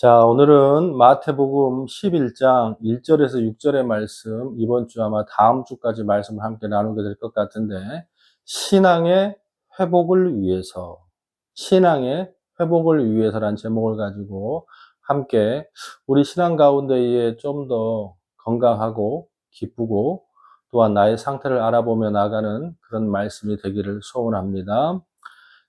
자, 오늘은 마태복음 11장 1절에서 6절의 말씀, 이번 주 아마 다음 주까지 말씀을 함께 나누게 될 것 같은데, 신앙의 회복을 위해서, 신앙의 회복을 위해서란 제목을 가지고 함께 우리 신앙 가운데에 좀 더 건강하고 기쁘고 또한 나의 상태를 알아보며 나가는 그런 말씀이 되기를 소원합니다.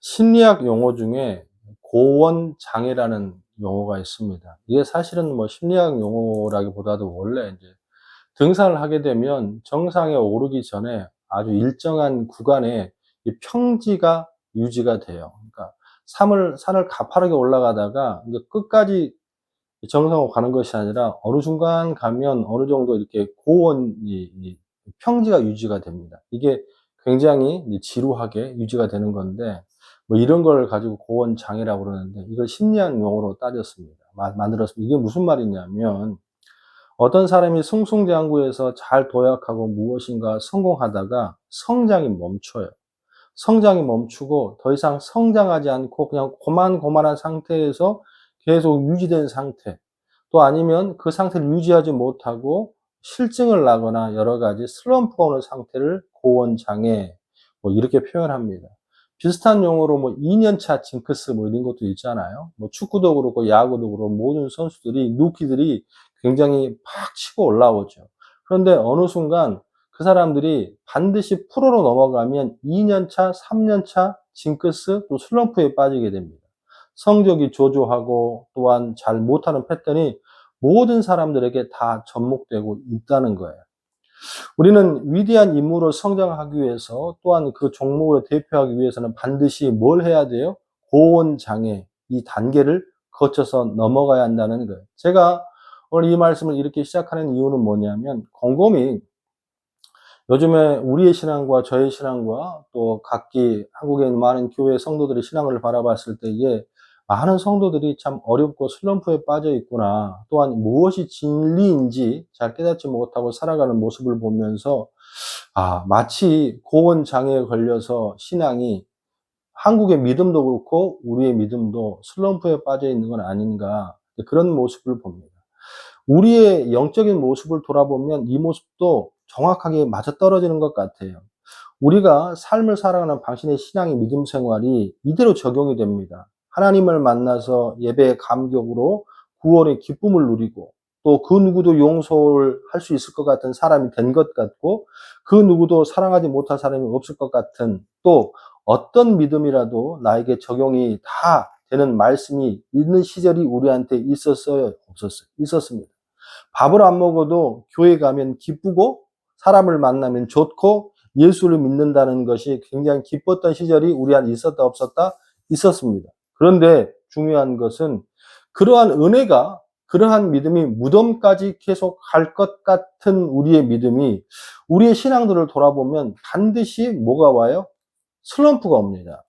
심리학 용어 중에 고원장애라는 용어가 있습니다. 이게 사실은 뭐 심리학 용어라기보다도 원래 이제 등산을 하게 되면 정상에 오르기 전에 아주 일정한 구간에 이 평지가 유지가 돼요. 그러니까 산을 가파르게 올라가다가 이제 끝까지 정상으로 가는 것이 아니라 어느 순간 가면 어느 정도 이렇게 고원이 평지가 유지가 됩니다. 이게 굉장히 이제 지루하게 유지가 되는 건데, 뭐 이런 걸 가지고 고원 장애라고 그러는데, 이걸 심리학 용어로 따졌습니다. 만들었습니다. 이게 무슨 말이냐면, 어떤 사람이 승승장구해서 잘 도약하고 무엇인가 성공하다가 성장이 멈춰요. 성장이 멈추고 더 이상 성장하지 않고 그냥 고만고만한 상태에서 계속 유지된 상태, 또 아니면 그 상태를 유지하지 못하고 실증을 나거나 여러 가지 슬럼프가 오는 상태를 고원장애, 뭐 이렇게 표현합니다. 비슷한 용어로 뭐 2년차 징크스 뭐 이런 것도 있잖아요. 뭐 축구도 그렇고 야구도 그렇고 모든 선수들이, 루키들이 굉장히 팍 치고 올라오죠. 그런데 어느 순간 그 사람들이 반드시 프로로 넘어가면 2년차, 3년차 징크스 또 슬럼프에 빠지게 됩니다. 성적이 저조하고 또한 잘 못하는 패턴이 모든 사람들에게 다 접목되고 있다는 거예요. 우리는 위대한 인물로 성장하기 위해서 또한 그 종목을 대표하기 위해서는 반드시 뭘 해야 돼요? 고원장애, 이 단계를 거쳐서 넘어가야 한다는 거예요. 제가 오늘 이 말씀을 이렇게 시작하는 이유는 뭐냐면, 곰곰이 요즘에 우리의 신앙과 저의 신앙과 또 각기 한국에 있는 많은 교회 성도들의 신앙을 바라봤을 때에 많은 성도들이 참 어렵고 슬럼프에 빠져 있구나. 또한 무엇이 진리인지 잘 깨닫지 못하고 살아가는 모습을 보면서 마치 고원 장애에 걸려서 신앙이, 한국의 믿음도 그렇고 우리의 믿음도 슬럼프에 빠져 있는 건 아닌가, 그런 모습을 봅니다. 우리의 영적인 모습을 돌아보면 이 모습도 정확하게 맞아떨어지는 것 같아요. 우리가 삶을 살아가는 당신의 신앙의 믿음 생활이 이대로 적용이 됩니다. 하나님을 만나서 예배의 감격으로 구원의 기쁨을 누리고, 또 그 누구도 용서를 할 수 있을 것 같은 사람이 된 것 같고, 그 누구도 사랑하지 못할 사람이 없을 것 같은, 또 어떤 믿음이라도 나에게 적용이 다 되는 말씀이 있는 시절이 우리한테 있었어요? 없었어요? 있었습니다. 밥을 안 먹어도 교회 가면 기쁘고, 사람을 만나면 좋고, 예수를 믿는다는 것이 굉장히 기뻤던 시절이 우리한테 있었다 없었다? 있었습니다. 그런데 중요한 것은 그러한 은혜가, 그러한 믿음이 무덤까지 계속 갈 것 같은 우리의 믿음이, 우리의 신앙들을 돌아보면 반드시 뭐가 와요? 슬럼프가 옵니다.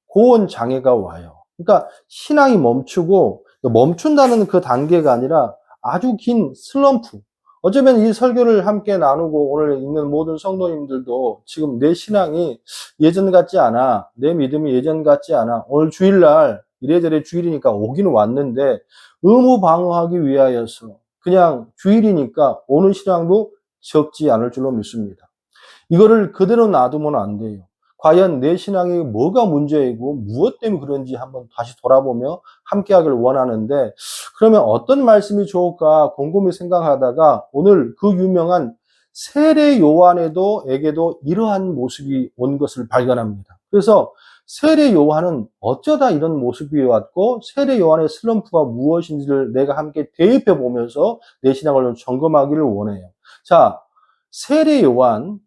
고원 장애가 와요. 그러니까 신앙이 멈추고, 멈춘다는 그 단계가 아니라 아주 긴 슬럼프. 어쩌면 이 설교를 함께 나누고 오늘 있는 모든 성도님들도 지금 내 신앙이 예전 같지 않아, 내 믿음이 예전 같지 않아, 오늘 주일날 이래저래 주일이니까 오기는 왔는데 의무방어하기 위하여서 그냥 주일이니까 오는 신앙도 적지 않을 줄로 믿습니다. 이거를 그대로 놔두면 안 돼요. 과연 내 신앙이 뭐가 문제이고 무엇 때문에 그런지 한번 다시 돌아보며 함께하길 원하는데, 그러면 어떤 말씀이 좋을까 곰곰이 생각하다가 오늘 그 유명한 세례 요한에게도 이러한 모습이 온 것을 발견합니다. 그래서 세례 요한은 어쩌다 이런 모습이 왔고, 세례 요한의 슬럼프가 무엇인지를 내가 함께 대입해 보면서 내 신앙을 좀 점검하기를 원해요. 자, 세례 요한,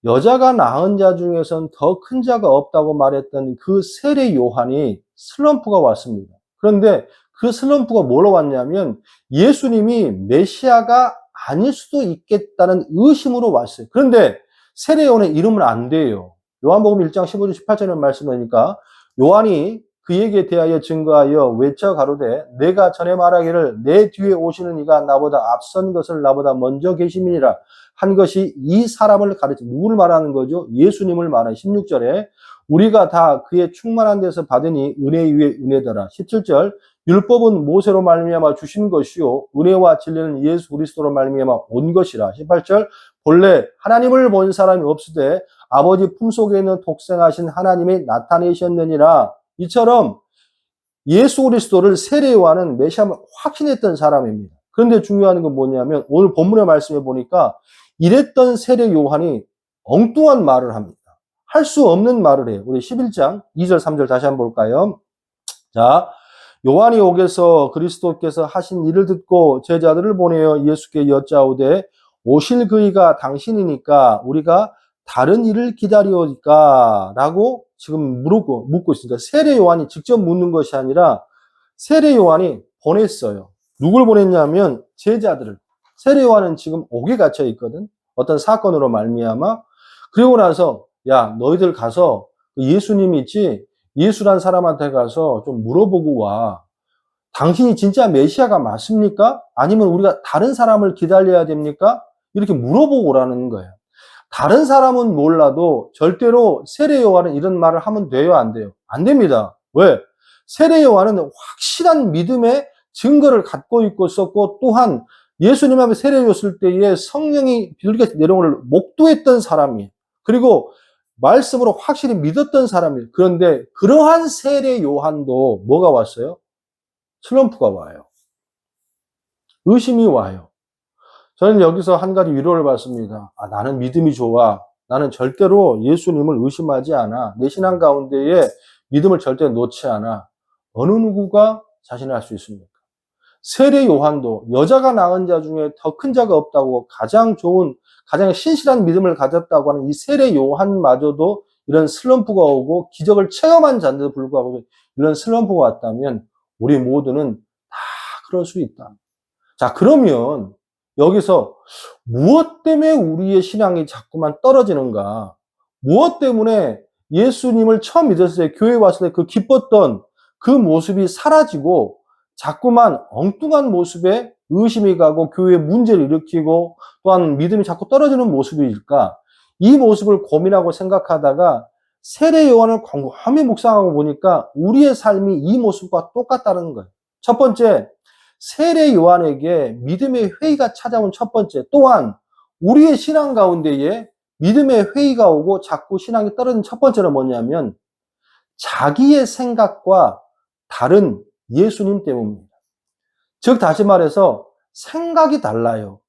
여자가 낳은 자 중에선 더 큰 자가 없다고 말했던 그 세례 요한이 슬럼프가 왔습니다. 그런데 그 슬럼프가 뭐로 왔냐면 예수님이 메시아가 아닐 수도 있겠다는 의심으로 왔어요. 그런데 세례 요한의 이름은 안 돼요. 요한복음 1장 15절 18절의 말씀이니까 요한이 그에게 대하여 증거하여 외쳐 가로되 내가 전에 말하기를 내 뒤에 오시는 이가 나보다 앞선 것을 나보다 먼저 계심이니라 한 것이 이 사람을 가르쳐, 누구를 말하는 거죠? 예수님을 말하는 16절에 우리가 다 그의 충만한 데서 받으니 은혜 위에 은혜더라. 17절 율법은 모세로 말미암아 주신 것이요 은혜와 진리는 예수 그리스도로 말미암아 온 것이라. 18절 본래 하나님을 본 사람이 없으되 아버지 품속에 있는 독생하신 하나님이 나타내셨느니라. 이처럼 예수 그리스도를 세례 요한은 메시아를 확신했던 사람입니다. 그런데 중요한 건 뭐냐면 오늘 본문의 말씀에 보니까 이랬던 세례 요한이 엉뚱한 말을 합니다. 할 수 없는 말을 해요. 우리 11장 2절 3절 다시 한번 볼까요? 자, 요한이 오게서 그리스도께서 하신 일을 듣고 제자들을 보내어 예수께 여짜오되 오실 그이가 당신이니까 우리가 다른 일을 기다리오니까 라고 지금 묻고 있습니다. 세례 요한이 직접 묻는 것이 아니라 세례 요한이 보냈어요. 누굴 보냈냐면 제자들을. 세례 요한은 지금 옥에 갇혀 있거든. 어떤 사건으로 말미암아. 그리고 나서 야 너희들 가서 예수님 있지? 예수란 사람한테 가서 좀 물어보고 와. 당신이 진짜 메시아가 맞습니까? 아니면 우리가 다른 사람을 기다려야 됩니까? 이렇게 물어보고 오라는 거예요. 다른 사람은 몰라도 절대로 세례 요한은 이런 말을 하면 돼요, 안 돼요? 안 됩니다. 왜? 세례 요한은 확실한 믿음의 증거를 갖고 있었고 또한 예수님 앞에 세례 줬을 때에 성령이 비둘기같이 내려오는 걸 목도했던 사람이에요. 그리고 말씀으로 확실히 믿었던 사람이에요. 그런데 그러한 세례 요한도 뭐가 왔어요? 슬럼프가 와요. 의심이 와요. 저는 여기서 한 가지 위로를 받습니다. 나는 믿음이 좋아. 나는 절대로 예수님을 의심하지 않아. 내 신앙 가운데에 믿음을 절대 놓지 않아. 어느 누구가 자신을 할 수 있습니까? 세례 요한도 여자가 낳은 자 중에 더 큰 자가 없다고 가장 좋은, 가장 신실한 믿음을 가졌다고 하는 이 세례 요한마저도 이런 슬럼프가 오고 기적을 체험한 자인데도 불구하고 이런 슬럼프가 왔다면 우리 모두는 다 그럴 수 있다. 자, 그러면 여기서 무엇 때문에 우리의 신앙이 자꾸만 떨어지는가? 무엇 때문에 예수님을 처음 믿었을 때, 교회에 왔을 때 그 기뻤던 그 모습이 사라지고 자꾸만 엉뚱한 모습에 의심이 가고 교회에 문제를 일으키고 또한 믿음이 자꾸 떨어지는 모습일까? 이 모습을 고민하고 생각하다가 세례 요한을 곰곰이 묵상하고 보니까 우리의 삶이 이 모습과 똑같다는 거예요. 첫 번째, 세례 요한에게 믿음의 회의가 찾아온 첫 번째, 또한 우리의 신앙 가운데에 믿음의 회의가 오고 자꾸 신앙이 떨어지는 첫 번째는 뭐냐면 자기의 생각과 다른 예수님 때문입니다. 즉 다시 말해서 생각이 달라요.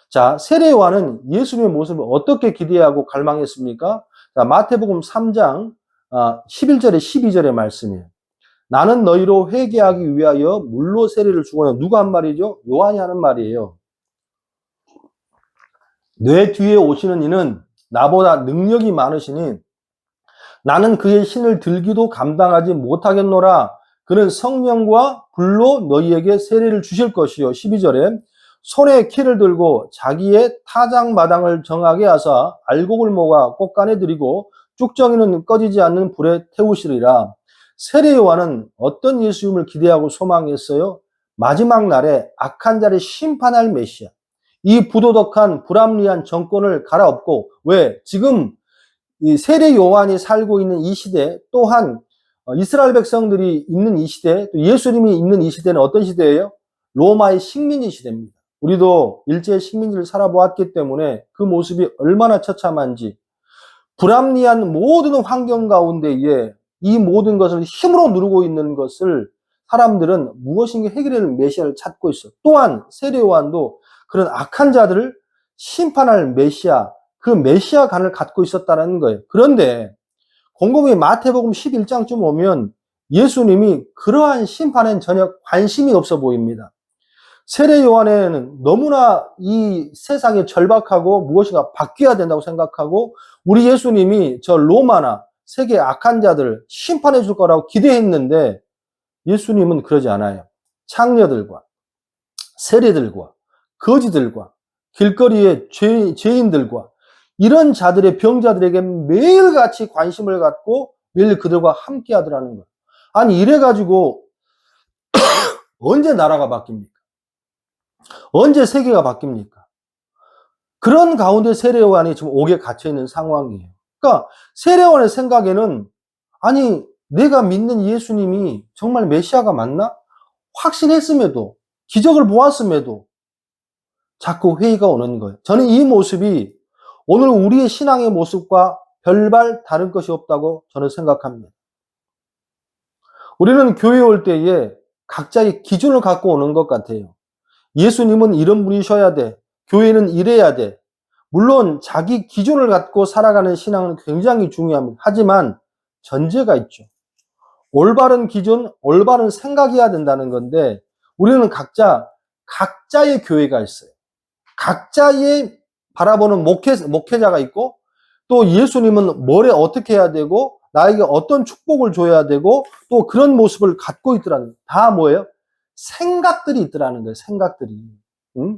자, 세례 요한은 예수님의 모습을 어떻게 기대하고 갈망했습니까? 자, 마태복음 3장 11절에 12절의 말씀이에요. 나는 너희로 회개하기 위하여 물로 세례를 주거나. 누가 한 말이죠? 요한이 하는 말이에요. 내 뒤에 오시는 이는 나보다 능력이 많으시니 나는 그의 신을 들기도 감당하지 못하겠노라. 그는 성령과 불로 너희에게 세례를 주실 것이요. 12절에 손에 키를 들고 자기의 타작마당을 정하게 하사 알곡을 모아 꽃간에 들이고 쭉정이는 꺼지지 않는 불에 태우시리라. 세례 요한은 어떤 예수님을 기대하고 소망했어요? 마지막 날에 악한 자를 심판할 메시아. 이 부도덕한 불합리한 정권을 갈아엎고, 왜? 지금 이 세례 요한이 살고 있는 이 시대, 또한 이스라엘 백성들이 있는 이 시대, 또 예수님이 있는 이 시대는 어떤 시대예요? 로마의 식민지 시대입니다. 우리도 일제의 식민지를 살아보았기 때문에 그 모습이 얼마나 처참한지, 불합리한 모든 환경 가운데에 이 모든 것을 힘으로 누르고 있는 것을 사람들은 무엇인가 해결할 메시아를 찾고 있어. 또한 세례 요한도 그런 악한 자들을 심판할 메시아, 그 메시아 간을 갖고 있었다는 거예요. 그런데 곰곰이 마태복음 11장쯤 오면 예수님이 그러한 심판엔 전혀 관심이 없어 보입니다. 세례 요한에는 너무나 이 세상이 절박하고 무엇인가 바뀌어야 된다고 생각하고 우리 예수님이 저 로마나 세계의 악한 자들을 심판해 줄 거라고 기대했는데 예수님은 그러지 않아요. 창녀들과 세리들과 거지들과 길거리의 죄인들과 이런 자들의 병자들에게 매일같이 관심을 갖고 매일 그들과 함께 하더라는 거예요. 아니 이래가지고 언제 나라가 바뀝니까? 언제 세계가 바뀝니까? 그런 가운데 세례 요한이 지금 옥에 갇혀있는 상황이에요. 그러니까 세례 요한의 생각에는 아니 내가 믿는 예수님이 정말 메시아가 맞나? 확신했음에도, 기적을 보았음에도 자꾸 회의가 오는 거예요. 저는 이 모습이 오늘 우리의 신앙의 모습과 별반 다른 것이 없다고 저는 생각합니다. 우리는 교회에 올 때에 각자의 기준을 갖고 오는 것 같아요. 예수님은 이런 분이셔야 돼. 교회는 이래야 돼. 물론 자기 기준을 갖고 살아가는 신앙은 굉장히 중요합니다. 하지만 전제가 있죠. 올바른 기준, 올바른 생각이어야 된다는 건데 우리는 각자의 교회가 있어요. 각자의 바라보는 목회자가 있고 또 예수님은 뭘 어떻게 해야 되고 나에게 어떤 축복을 줘야 되고 또 그런 모습을 갖고 있더라는 다 뭐예요? 생각들이 있더라는 거예요. 생각들이. 응?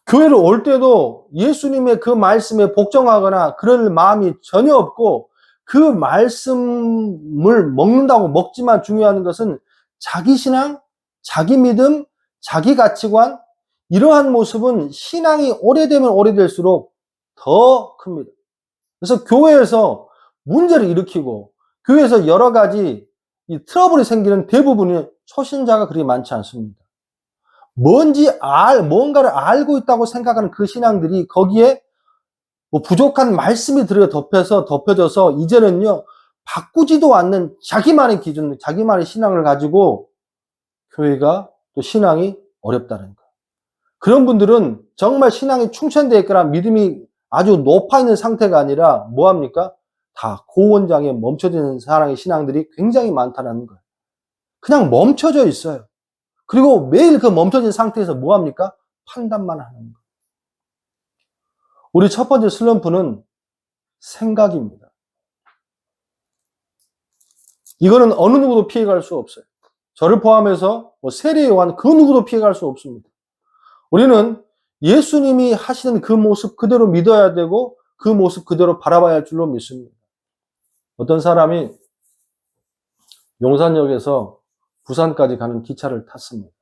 교회를 올 때도 예수님의 그 말씀에 복종하거나 그럴 마음이 전혀 없고 그 말씀을 먹는다고 먹지만 중요한 것은 자기 신앙, 자기 믿음, 자기 가치관 이러한 모습은 신앙이 오래되면 오래될수록 더 큽니다. 그래서 교회에서 문제를 일으키고 교회에서 여러 가지 이 트러블이 생기는 대부분이 초신자가 그리 많지 않습니다. 뭔가를 알고 있다고 생각하는 그 신앙들이 거기에 뭐 부족한 말씀이 덮여져서 이제는요, 바꾸지도 않는 자기만의 기준, 자기만의 신앙을 가지고 교회가 또 신앙이 어렵다는 거예요. 그런 분들은 정말 신앙이 충천되어 있거나 믿음이 아주 높아 있는 상태가 아니라 뭐합니까? 다 고원장에 멈춰지는 사랑의 신앙들이 굉장히 많다는 거예요. 그냥 멈춰져 있어요. 그리고 매일 그 멈춰진 상태에서 뭐합니까? 판단만 하는 거예요. 우리 첫 번째 슬럼프는 생각입니다. 이거는 어느 누구도 피해갈 수 없어요. 저를 포함해서 세례 요한 그 누구도 피해갈 수 없습니다. 우리는 예수님이 하시는 그 모습 그대로 믿어야 되고 그 모습 그대로 바라봐야 할 줄로 믿습니다. 어떤 사람이 용산역에서 부산까지 가는 기차를 탔습니다.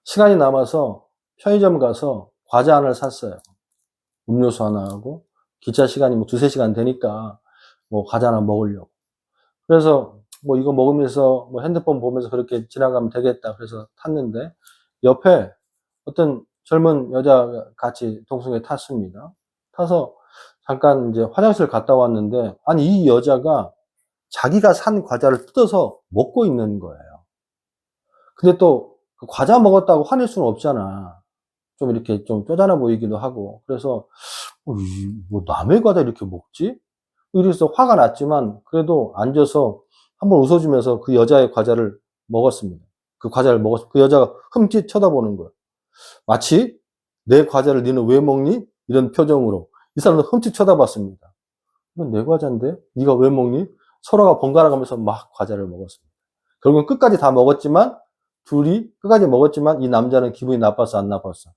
시간이 남아서 편의점 가서 과자 하나를 샀어요. 음료수 하나 하고 기차 시간이 뭐 2-3시간 되니까 뭐 과자 하나 먹으려고. 그래서 뭐 이거 먹으면서 뭐 핸드폰 보면서 그렇게 지나가면 되겠다. 그래서 탔는데 옆에 어떤 젊은 여자가 같이 동승에 탔습니다. 타서 잠깐 이제 화장실 갔다 왔는데 아니 이 여자가 자기가 산 과자를 뜯어서 먹고 있는 거예요. 근데 또 그 과자 먹었다고 화낼 수는 없잖아. 좀 이렇게 좀 쪼잔해 보이기도 하고. 그래서 뭐 남의 과자 이렇게 먹지? 이래서 화가 났지만 그래도 앉아서 한번 웃어주면서 그 여자의 과자를 먹었습니다. 그 여자가 흠칫 쳐다보는 거예요. 마치 내 과자를 너는 왜 먹니? 이런 표정으로 이 사람도 흠칫 쳐다봤습니다. 이건 내 과자인데 네가 왜 먹니? 서로가 번갈아 가면서 막 과자를 먹었습니다. 결국은 끝까지 다 먹었지만 둘이 끝까지 먹었지만 이 남자는 기분이 나빴어 안 나빴어?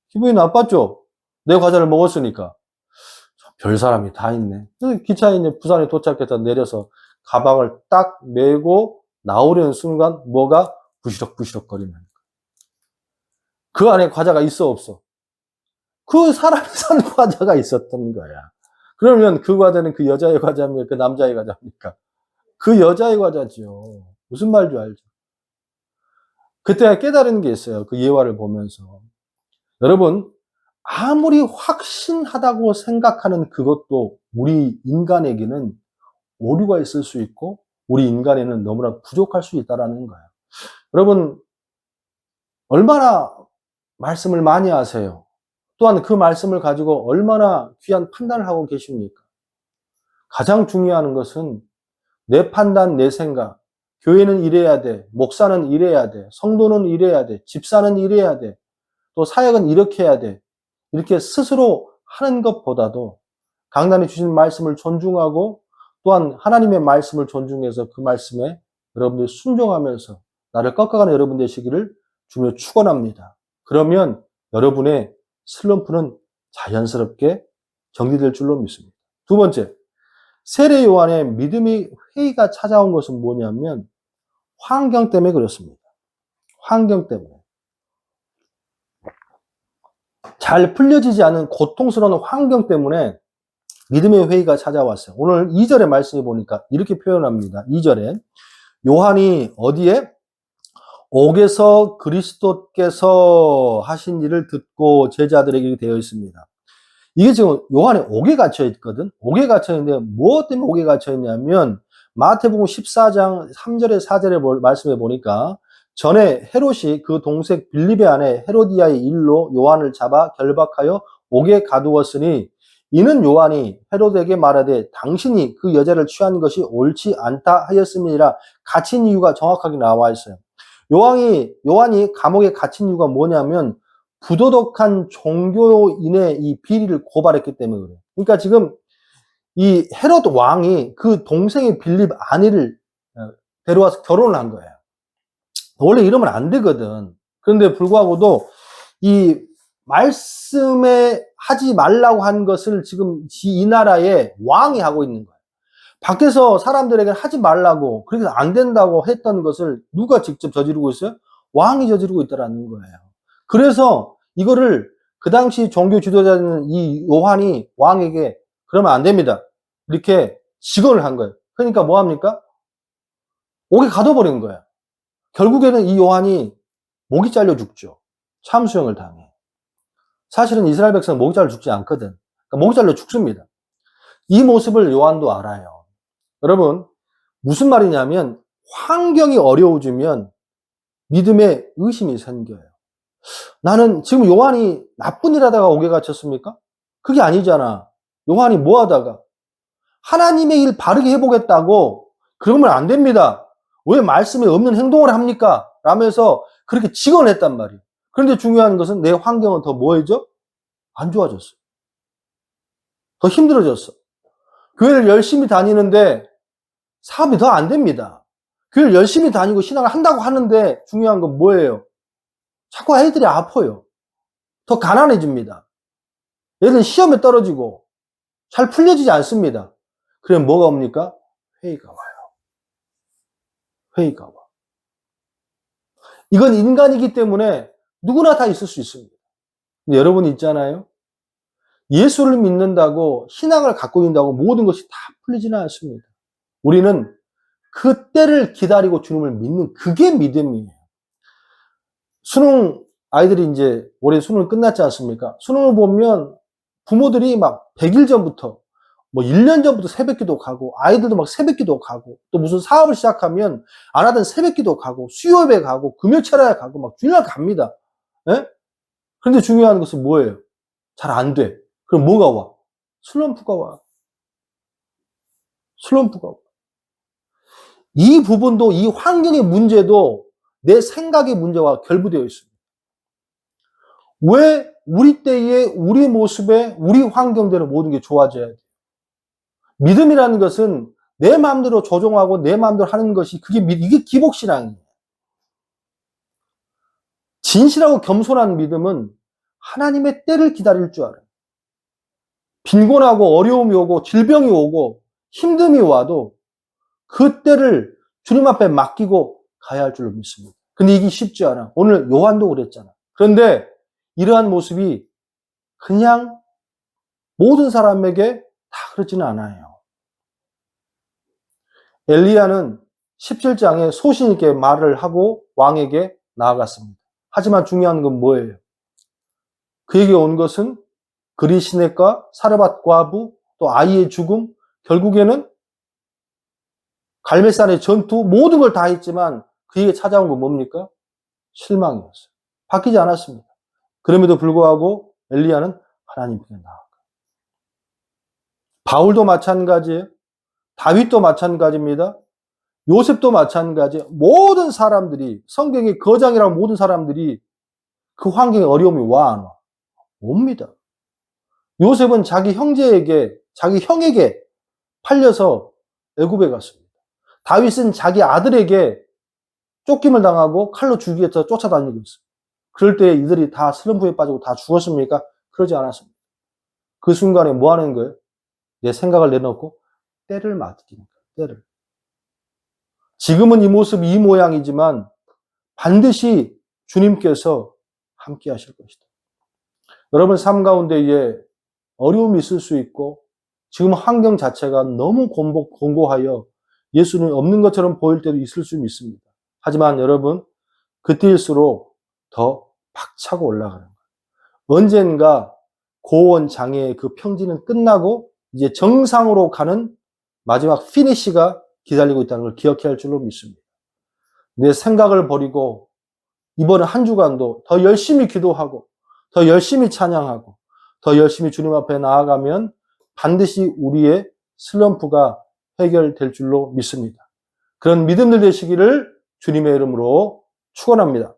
기분이 나빴죠. 내 과자를 먹었으니까. 별 사람이 다 있네. 기차에 이제 부산에 도착해서 내려서 가방을 딱 메고 나오려는 순간 뭐가 부시럭부시럭 거리는 거야. 그 안에 과자가 있어 없어? 그 사람이 산 과자가 있었던 거야. 그러면 그 과자는 그 여자의 과자입니까? 그 남자의 과자입니까? 그 여자의 과자죠. 무슨 말인지 알죠? 그때 깨달은 게 있어요. 그 예화를 보면서. 여러분, 아무리 확신하다고 생각하는 그것도 우리 인간에게는 오류가 있을 수 있고 우리 인간에는 너무나 부족할 수 있다는 거예요. 여러분, 얼마나 말씀을 많이 하세요? 또한 그 말씀을 가지고 얼마나 귀한 판단을 하고 계십니까? 가장 중요한 것은 내 판단, 내 생각, 교회는 이래야 돼, 목사는 이래야 돼, 성도는 이래야 돼, 집사는 이래야 돼, 또 사역은 이렇게 해야 돼. 이렇게 스스로 하는 것보다도 강단에 주신 말씀을 존중하고 또한 하나님의 말씀을 존중해서 그 말씀에 여러분들이 순종하면서 나를 꺾어가는 여러분 되시기를 주님으로 축원합니다. 그러면 여러분의 슬럼프는 자연스럽게 정리될 줄로 믿습니다. 두 번째, 세례 요한의 믿음의 회의가 찾아온 것은 뭐냐면 환경 때문에 그렇습니다. 환경 때문에. 잘 풀려지지 않은 고통스러운 환경 때문에 믿음의 회의가 찾아왔어요. 오늘 2절의 말씀에 보니까 이렇게 표현합니다. 2절에 요한이 어디에? 옥에서 그리스도께서 하신 일을 듣고 제자들에게 되어 있습니다. 이게 지금 요한에 옥에 갇혀 있거든. 옥에 갇혀 있는데 무엇 때문에 옥에 갇혀 있냐면 마태복음 14장 3절에 4절에 말씀해 보니까 전에 헤롯이 그 동생 빌립의 아내 헤로디아의 일로 요한을 잡아 결박하여 옥에 가두었으니 이는 요한이 헤롯에게 말하되 당신이 그 여자를 취한 것이 옳지 않다 하였음이니라. 갇힌 이유가 정확하게 나와 있어요. 요한이 감옥에 갇힌 이유가 뭐냐면 부도덕한 종교인의 이 비리를 고발했기 때문에 그래요. 그러니까 지금 이 헤롯 왕이 그 동생의 빌립 아내를 데려와서 결혼을 한 거예요. 원래 이러면 안 되거든. 그런데 불구하고도 이 말씀에 하지 말라고 한 것을 지금 이 나라의 왕이 하고 있는 거예요. 밖에서 사람들에게 하지 말라고, 그래서 안 된다고 했던 것을 누가 직접 저지르고 있어요? 왕이 저지르고 있다라는 거예요. 그래서 이거를 그 당시 종교 지도자는 이 요한이 왕에게 그러면 안 됩니다. 이렇게 직언을 한 거예요. 그러니까 뭐 합니까? 옥에 가둬버린 거예요. 결국에는 이 요한이 목이 잘려 죽죠. 참수형을 당해. 사실은 이스라엘 백성은 목이 잘려 죽지 않거든. 그러니까 목이 잘려 죽습니다. 이 모습을 요한도 알아요. 여러분, 무슨 말이냐면 환경이 어려워지면 믿음에 의심이 생겨요. 나는 지금 요한이 나쁜 일 하다가 옥에 갇혔습니까? 그게 아니잖아. 요한이 뭐 하다가 하나님의 일 바르게 해보겠다고 그러면 안 됩니다. 왜 말씀에 없는 행동을 합니까? 라면서 그렇게 직언했단 말이에요. 그런데 중요한 것은 내 환경은 더 뭐해져? 안 좋아졌어. 더 힘들어졌어. 교회를 열심히 다니는데 사업이 더 안 됩니다. 교회를 열심히 다니고 신앙을 한다고 하는데 중요한 건 뭐예요? 자꾸 애들이 아파요. 더 가난해집니다. 얘들은 시험에 떨어지고 잘 풀려지지 않습니다. 그럼 뭐가 옵니까? 회의가 와요. 회의가 와. 이건 인간이기 때문에 누구나 다 있을 수 있습니다. 근데 여러분 있잖아요. 예수를 믿는다고 신앙을 갖고 있다고 모든 것이 다 풀리지는 않습니다. 우리는 그 때를 기다리고 주님을 믿는 그게 믿음이에요. 수능 아이들이 이제 올해 수능 끝났지 않습니까? 수능을 보면 부모들이 막 100일 전부터 뭐 1년 전부터 새벽기도 가고 아이들도 막 새벽기도 가고 또 무슨 사업을 시작하면 안 하던 새벽기도 가고 수요예배 가고 금요철야에 가고 막 주일날 갑니다. 예? 그런데 중요한 것은 뭐예요? 잘 안 돼. 그럼 뭐가 와? 슬럼프가 와. 슬럼프가 와. 이 부분도 이 환경의 문제도 내 생각의 문제와 결부되어 있습니다. 왜 우리 때에 우리 모습에 우리 환경대로 모든 게 좋아져야 돼? 믿음이라는 것은 내 마음대로 조종하고 내 마음대로 하는 것이 이게 기복신앙이에요. 진실하고 겸손한 믿음은 하나님의 때를 기다릴 줄 알아요. 빈곤하고 어려움이 오고 질병이 오고 힘듦이 와도 그 때를 주님 앞에 맡기고 가야 할 줄로 믿습니다. 근데 이게 쉽지 않아. 오늘 요한도 그랬잖아. 그런데 이러한 모습이 그냥 모든 사람에게 다 그렇지는 않아요. 엘리야는 17장에 소신 있게 말을 하고 왕에게 나아갔습니다. 하지만 중요한 건 뭐예요? 그에게 온 것은 그리시넷과 사르밧 과부 또 아이의 죽음, 결국에는 갈멜산의 전투, 모든 걸 다 했지만 그에게 찾아온 건 뭡니까? 실망이었어요. 바뀌지 않았습니다. 그럼에도 불구하고 엘리야는 하나님께 나아가. 바울도 마찬가지예요. 다윗도 마찬가지입니다. 요셉도 마찬가지예요. 모든 사람들이, 성경의 거장이라는 모든 사람들이 그 환경에 어려움이 와, 안 와? 옵니다. 요셉은 자기 형에게 팔려서 애굽에 갔습니다. 다윗은 자기 아들에게 쫓김을 당하고 칼로 죽이기 위해서 쫓아다니고 있어요. 그럴 때 이들이 다 슬럼프에 빠지고 다 죽었습니까? 그러지 않았습니다. 그 순간에 뭐 하는 거예요? 내 생각을 내놓고 때를 맡기는 거예요. 때를. 지금은 이 모습, 이 모양이지만 반드시 주님께서 함께 하실 것이다. 여러분 삶 가운데에 어려움이 있을 수 있고 지금 환경 자체가 너무 공고하여 예수는 없는 것처럼 보일 때도 있을 수 있습니다. 하지만 여러분 그때일수록 더 박차고 올라가는 거예요. 언젠가 고원 장애의 그 평지는 끝나고 이제 정상으로 가는 마지막 피니시가 기다리고 있다는 걸 기억해야 할 줄로 믿습니다. 내 생각을 버리고 이번 한 주간도 더 열심히 기도하고 더 열심히 찬양하고 더 열심히 주님 앞에 나아가면 반드시 우리의 슬럼프가 해결될 줄로 믿습니다. 그런 믿음들 되시기를 주님의 이름으로 축원합니다.